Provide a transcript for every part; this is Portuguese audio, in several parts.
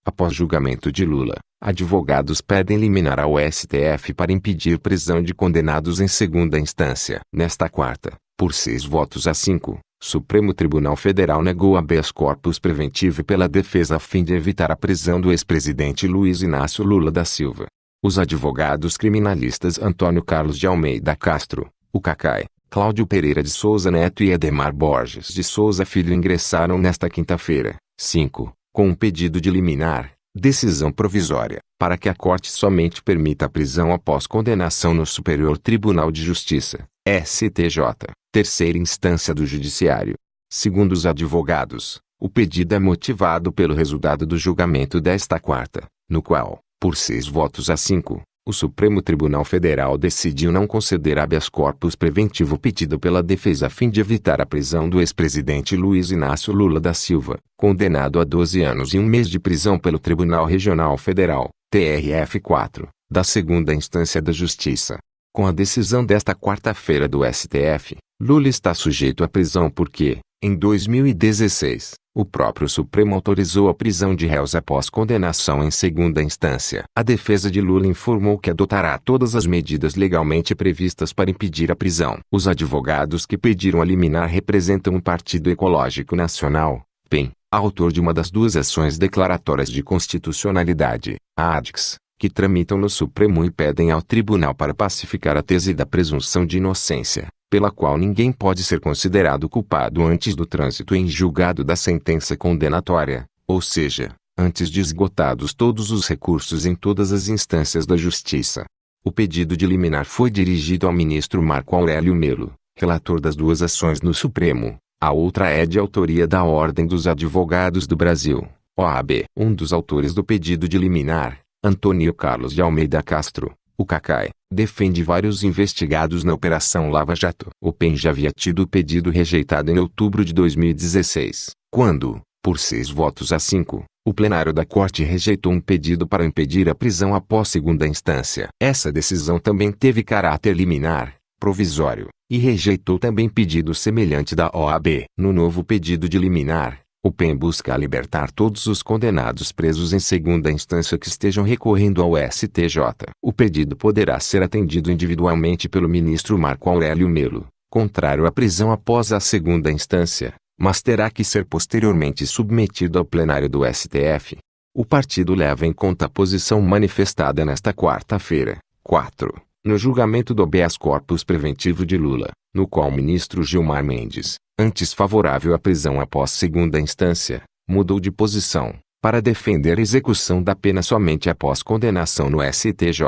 Após julgamento de Lula, advogados pedem liminar ao STF para impedir prisão de condenados em segunda instância. Nesta quarta, por 6 votos a 5, Supremo Tribunal Federal negou habeas corpus preventivo pela defesa a fim de evitar a prisão do ex-presidente Luiz Inácio Lula da Silva. Os advogados criminalistas Antônio Carlos de Almeida Castro, o Cacai, Cláudio Pereira de Souza Neto e Edemar Borges de Souza Filho ingressaram nesta quinta-feira, 5, com um pedido de liminar, decisão provisória, para que a Corte somente permita a prisão após condenação no Superior Tribunal de Justiça, STJ, terceira instância do Judiciário. Segundo os advogados, o pedido é motivado pelo resultado do julgamento desta quarta, no qual, por 6 votos a 5, o Supremo Tribunal Federal decidiu não conceder habeas corpus preventivo pedido pela defesa a fim de evitar a prisão do ex-presidente Luiz Inácio Lula da Silva, condenado a 12 anos e 1 mês de prisão pelo Tribunal Regional Federal, TRF4, da segunda instância da Justiça. Com a decisão desta quarta-feira do STF, Lula está sujeito à prisão porque, em 2016, o próprio Supremo autorizou a prisão de réus após condenação em segunda instância. A defesa de Lula informou que adotará todas as medidas legalmente previstas para impedir a prisão. Os advogados que pediram a liminar representam o Partido Ecológico Nacional, PEN, autor de uma das 2 ações declaratórias de constitucionalidade, a ADIX, que tramitam no Supremo e pedem ao tribunal para pacificar a tese da presunção de inocência, pela qual ninguém pode ser considerado culpado antes do trânsito em julgado da sentença condenatória, ou seja, antes de esgotados todos os recursos em todas as instâncias da Justiça. O pedido de liminar foi dirigido ao ministro Marco Aurélio Melo, relator das 2 ações no Supremo. A outra é de autoria da Ordem dos Advogados do Brasil, OAB. Um dos autores do pedido de liminar, Antônio Carlos de Almeida Castro, o Cacai, defende vários investigados na Operação Lava Jato. O PEN já havia tido o pedido rejeitado em outubro de 2016, quando, por 6 votos a 5, o plenário da Corte rejeitou um pedido para impedir a prisão após segunda instância. Essa decisão também teve caráter liminar, provisório, e rejeitou também pedido semelhante da OAB. No novo pedido de liminar, o PEN busca libertar todos os condenados presos em segunda instância que estejam recorrendo ao STJ. O pedido poderá ser atendido individualmente pelo ministro Marco Aurélio Melo, contrário à prisão após a segunda instância, mas terá que ser posteriormente submetido ao plenário do STF. O partido leva em conta a posição manifestada nesta quarta-feira, 4, no julgamento do habeas corpus preventivo de Lula, no qual o ministro Gilmar Mendes, antes favorável à prisão após segunda instância, mudou de posição, para defender a execução da pena somente após condenação no STJ.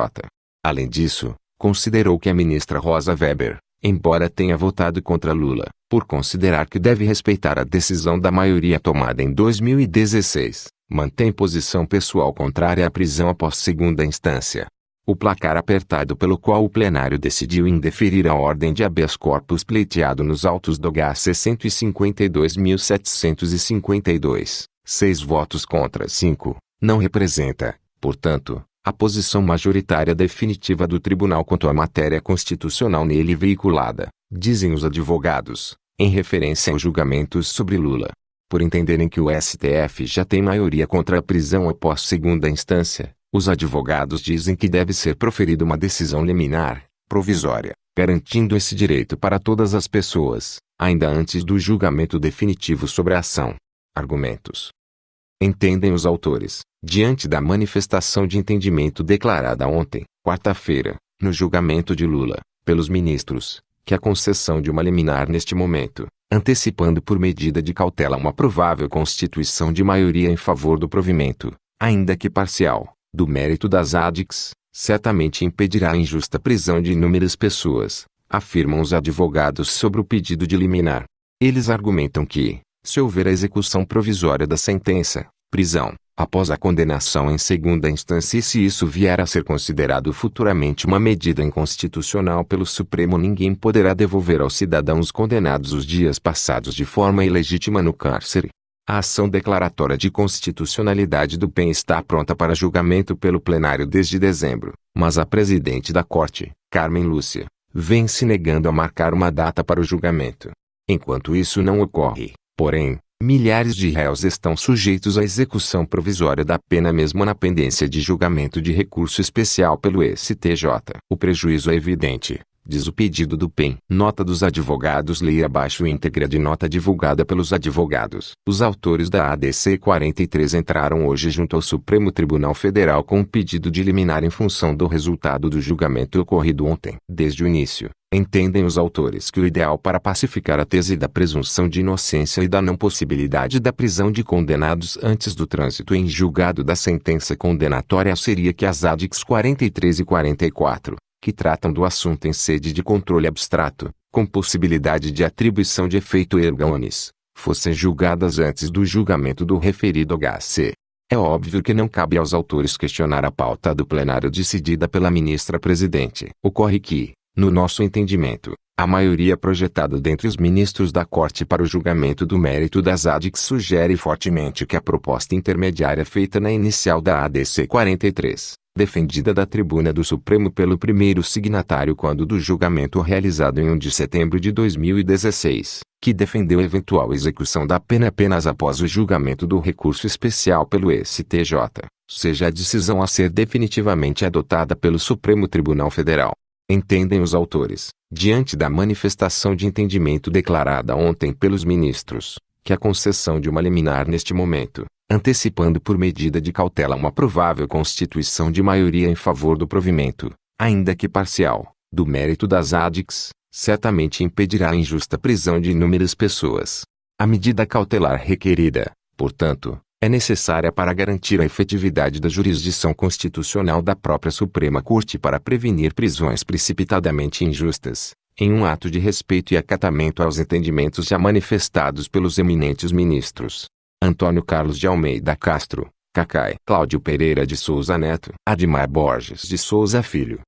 Além disso, considerou que a ministra Rosa Weber, embora tenha votado contra Lula, por considerar que deve respeitar a decisão da maioria tomada em 2016, mantém posição pessoal contrária à prisão após segunda instância. O placar apertado pelo qual o plenário decidiu indeferir a ordem de habeas corpus pleiteado nos autos do HC 152.752, 6 votos contra 5, não representa, portanto, a posição majoritária definitiva do tribunal quanto à matéria constitucional nele veiculada, dizem os advogados, em referência aos julgamentos sobre Lula. Por entenderem que o STF já tem maioria contra a prisão após segunda instância, os advogados dizem que deve ser proferida uma decisão liminar, provisória, garantindo esse direito para todas as pessoas, ainda antes do julgamento definitivo sobre a ação. Argumentos. Entendem os autores, diante da manifestação de entendimento declarada ontem, quarta-feira, no julgamento de Lula, pelos ministros, que a concessão de uma liminar neste momento, antecipando por medida de cautela uma provável constituição de maioria em favor do provimento, ainda que parcial, do mérito das ADICs, certamente impedirá a injusta prisão de inúmeras pessoas, afirmam os advogados sobre o pedido de liminar. Eles argumentam que, se houver a execução provisória da sentença, prisão, após a condenação em segunda instância e se isso vier a ser considerado futuramente uma medida inconstitucional pelo Supremo, ninguém poderá devolver aos cidadãos condenados os dias passados de forma ilegítima no cárcere. A ação declaratória de constitucionalidade do PEN está pronta para julgamento pelo plenário desde dezembro, mas a presidente da Corte, Carmen Lúcia, vem se negando a marcar uma data para o julgamento. Enquanto isso não ocorre, porém, Milhares de réus estão sujeitos à execução provisória da pena mesmo na pendência de julgamento de recurso especial pelo STJ. O prejuízo é evidente, diz o pedido do PEN. Nota dos advogados. Leia abaixo íntegra de nota divulgada pelos advogados. Os autores da ADC 43 entraram hoje junto ao Supremo Tribunal Federal com um pedido de liminar em função do resultado do julgamento ocorrido ontem. Desde o início, entendem os autores que o ideal para pacificar a tese da presunção de inocência e da não possibilidade da prisão de condenados antes do trânsito em julgado da sentença condenatória seria que as ADICs 43 e 44, que tratam do assunto em sede de controle abstrato, com possibilidade de atribuição de efeito erga omnes, fossem julgadas antes do julgamento do referido HC. É óbvio que não cabe aos autores questionar a pauta do plenário decidida pela ministra-presidente. Ocorre que, no nosso entendimento, a maioria projetada dentre os ministros da Corte para o julgamento do mérito das ADICs sugere fortemente que a proposta intermediária feita na inicial da ADC 43, defendida da tribuna do Supremo pelo primeiro signatário quando do julgamento realizado em 1 de setembro de 2016, que defendeu eventual execução da pena apenas após o julgamento do recurso especial pelo STJ, seja a decisão a ser definitivamente adotada pelo Supremo Tribunal Federal. Entendem os autores, diante da manifestação de entendimento declarada ontem pelos ministros, que a concessão de uma liminar neste momento, antecipando por medida de cautela uma provável constituição de maioria em favor do provimento, ainda que parcial, do mérito das ADICs, certamente impedirá a injusta prisão de inúmeras pessoas. A medida cautelar requerida, portanto, é necessária para garantir a efetividade da jurisdição constitucional da própria Suprema Corte para prevenir prisões precipitadamente injustas, em um ato de respeito e acatamento aos entendimentos já manifestados pelos eminentes ministros Antônio Carlos de Almeida Castro, Cacai, Cláudio Pereira de Souza Neto, Admar Borges de Souza Filho,